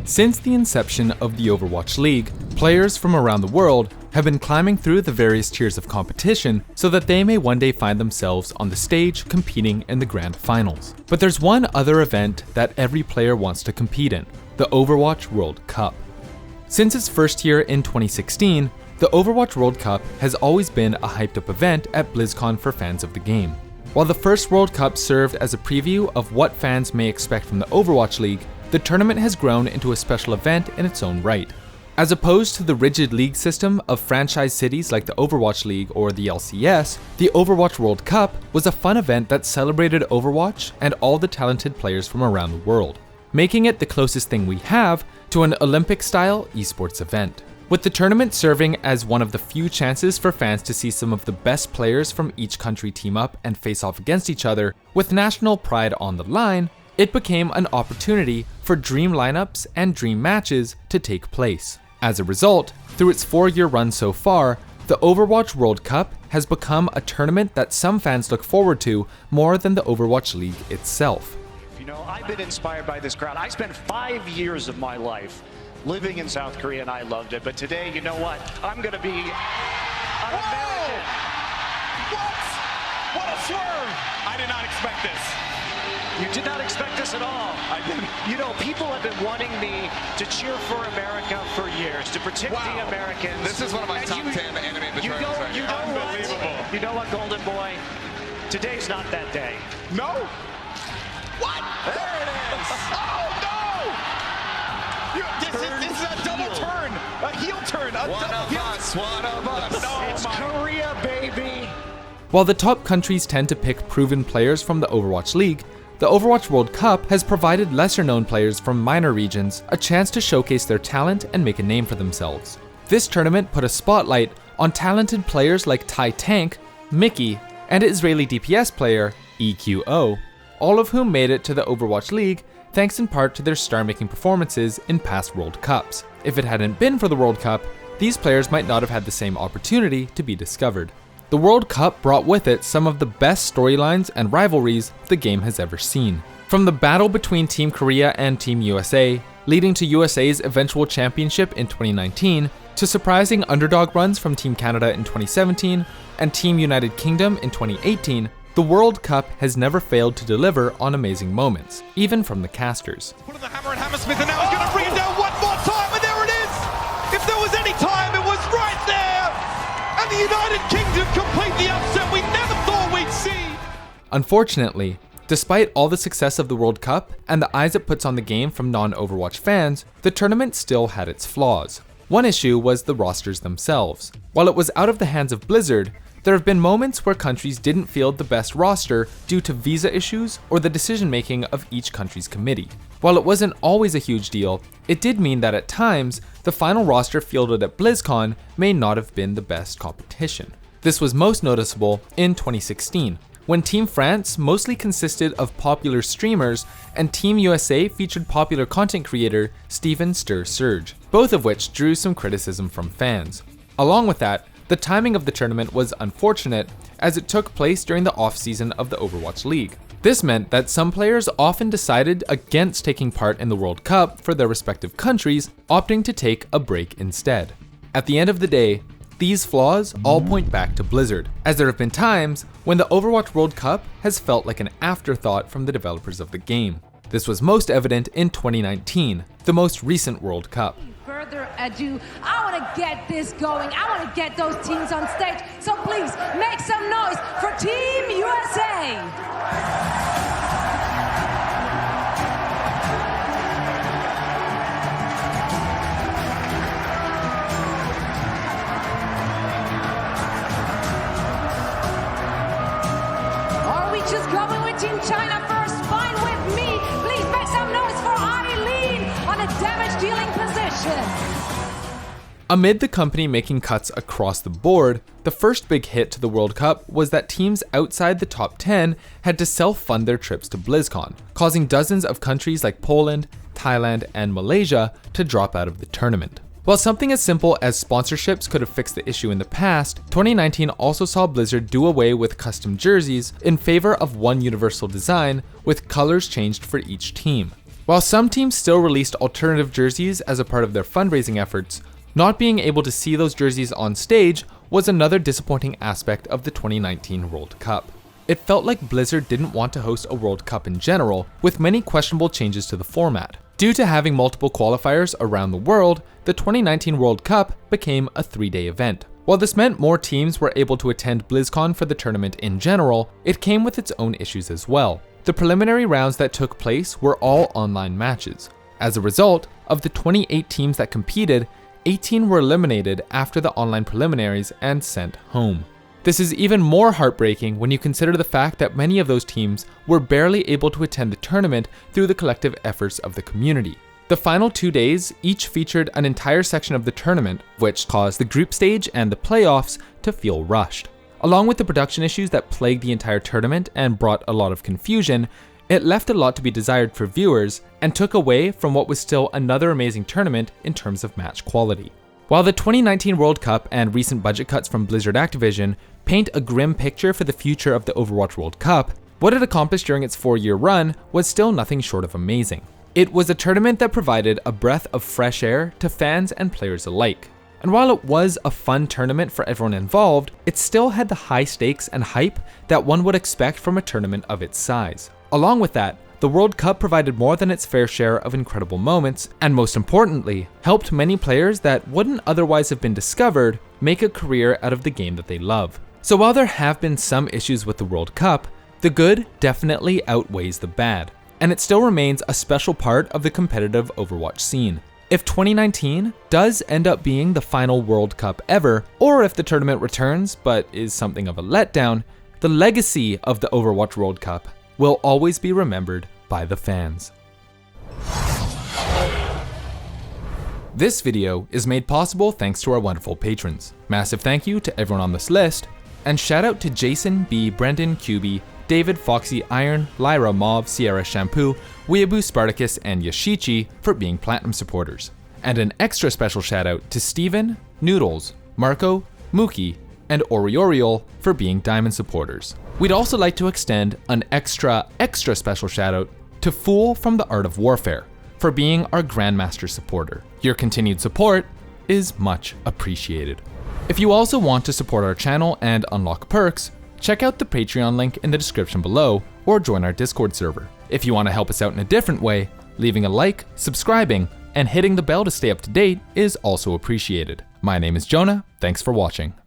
Since the inception of the Overwatch League, players from around the world have been climbing through the various tiers of competition so that they may one day find themselves on the stage competing in the grand finals. But there's one other event that every player wants to compete in, the Overwatch World Cup. Since its first year in 2016, the Overwatch World Cup has always been a hyped up event at BlizzCon for fans of the game. While the first World Cup served as a preview of what fans may expect from the Overwatch League, the tournament has grown into a special event in its own right. As opposed to the rigid league system of franchise cities like the Overwatch League or the LCS, the Overwatch World Cup was a fun event that celebrated Overwatch and all the talented players from around the world, making it the closest thing we have to an Olympic-style esports event. With the tournament serving as one of the few chances for fans to see some of the best players from each country team up and face off against each other, with national pride on the line, it became an opportunity for dream lineups and dream matches to take place. As a result, through its 4-year run so far, the Overwatch World Cup has become a tournament that some fans look forward to more than the Overwatch League itself. You know, I've been inspired by this crowd. I spent 5 years of my life living in South Korea and I loved it. But today, you know what? I'm going to be an American. What a swerve! I did not expect this. You did not expect this at all. I didn't. You know, people have been wanting me to cheer for America for years, to protect the Americans. This is one of my And top 10 anime betrayals right here. Unbelievable. You know what, Golden Boy? Today's not that day. No? What? There it is. Oh, no! This is a double turn. A heel turn. One of us. Oh, It's Korea, baby. While the top countries tend to pick proven players from the Overwatch League, the Overwatch World Cup has provided lesser-known players from minor regions a chance to showcase their talent and make a name for themselves. This tournament put a spotlight on talented players like Thai Tank, Mickey, and Israeli DPS player EQO, all of whom made it to the Overwatch League thanks in part to their star-making performances in past World Cups. If it hadn't been for the World Cup, these players might not have had the same opportunity to be discovered. The World Cup brought with it some of the best storylines and rivalries the game has ever seen. From the battle between Team Korea and Team USA, leading to USA's eventual championship in 2019, to surprising underdog runs from Team Canada in 2017 and Team United Kingdom in 2018, the World Cup has never failed to deliver on amazing moments, even from the casters. Pulling the hammer and Hammersmith, and now he's going to bring it down one more time, and there it is! If there was any time, it was right there! And the United Kingdom complete the upset we never thought we'd see! Unfortunately, despite all the success of the World Cup and the eyes it puts on the game from non-Overwatch fans, the tournament still had its flaws. One issue was the rosters themselves. While it was out of the hands of Blizzard, there have been moments where countries didn't field the best roster due to visa issues or the decision-making of each country's committee. While it wasn't always a huge deal, it did mean that at times, the final roster fielded at BlizzCon may not have been the best competition. This was most noticeable in 2016, when Team France mostly consisted of popular streamers and Team USA featured popular content creator Steven Stir Surge, both of which drew some criticism from fans. Along with that, the timing of the tournament was unfortunate as it took place during the off-season of the Overwatch League. This meant that some players often decided against taking part in the World Cup for their respective countries, opting to take a break instead. At the end of the day, these flaws all point back to Blizzard, as there have been times when the Overwatch World Cup has felt like an afterthought from the developers of the game. This was most evident in 2019, the most recent World Cup. Further ado, I want to get this going. I want to get those teams on stage. So please make some noise for Team USA. Are we just going with Team China first? Fine with me. Please make some noise for Eileen on a damage-dealing position. Amid the company making cuts across the board, the first big hit to the World Cup was that teams outside the top 10 had to self-fund their trips to BlizzCon, causing dozens of countries like Poland, Thailand, and Malaysia to drop out of the tournament. While something as simple as sponsorships could have fixed the issue in the past, 2019 also saw Blizzard do away with custom jerseys in favor of one universal design with colors changed for each team. While some teams still released alternative jerseys as a part of their fundraising efforts, not being able to see those jerseys on stage was another disappointing aspect of the 2019 World Cup. It felt like Blizzard didn't want to host a World Cup in general, with many questionable changes to the format. Due to having multiple qualifiers around the world, the 2019 World Cup became a 3-day event. While this meant more teams were able to attend BlizzCon for the tournament in general, it came with its own issues as well. The preliminary rounds that took place were all online matches. As a result, of the 28 teams that competed, 18 were eliminated after the online preliminaries and sent home. This is even more heartbreaking when you consider the fact that many of those teams were barely able to attend the tournament through the collective efforts of the community. The final 2 days each featured an entire section of the tournament, which caused the group stage and the playoffs to feel rushed. Along with the production issues that plagued the entire tournament and brought a lot of confusion, it left a lot to be desired for viewers and took away from what was still another amazing tournament in terms of match quality. While the 2019 World Cup and recent budget cuts from Blizzard Activision paint a grim picture for the future of the Overwatch World Cup, what it accomplished during its 4-year run was still nothing short of amazing. It was a tournament that provided a breath of fresh air to fans and players alike. And while it was a fun tournament for everyone involved, it still had the high stakes and hype that one would expect from a tournament of its size. Along with that, the World Cup provided more than its fair share of incredible moments, and most importantly, helped many players that wouldn't otherwise have been discovered make a career out of the game that they love. So while there have been some issues with the World Cup, the good definitely outweighs the bad, and it still remains a special part of the competitive Overwatch scene. If 2019 does end up being the final World Cup ever, or if the tournament returns but is something of a letdown, the legacy of the Overwatch World Cup will always be remembered by the fans. This video is made possible thanks to our wonderful patrons. Massive thank you to everyone on this list, and shout out to Jason B, Brendan QB, David, Foxy, Iron, Lyra, Mauve, Sierra, Shampoo, Weeaboo, Spartacus, and Yashichi for being Platinum supporters. And an extra special shout out to Steven, Noodles, Marco, Mookie, and Orioriol for being Diamond supporters. We'd also like to extend an extra special shout out to Fool from the Art of Warfare for being our Grandmaster supporter. Your continued support is much appreciated. If you also want to support our channel and unlock perks, check out the Patreon link in the description below or join our Discord server. If you want to help us out in a different way, leaving a like, subscribing, and hitting the bell to stay up to date is also appreciated. My name is Jonah, thanks for watching.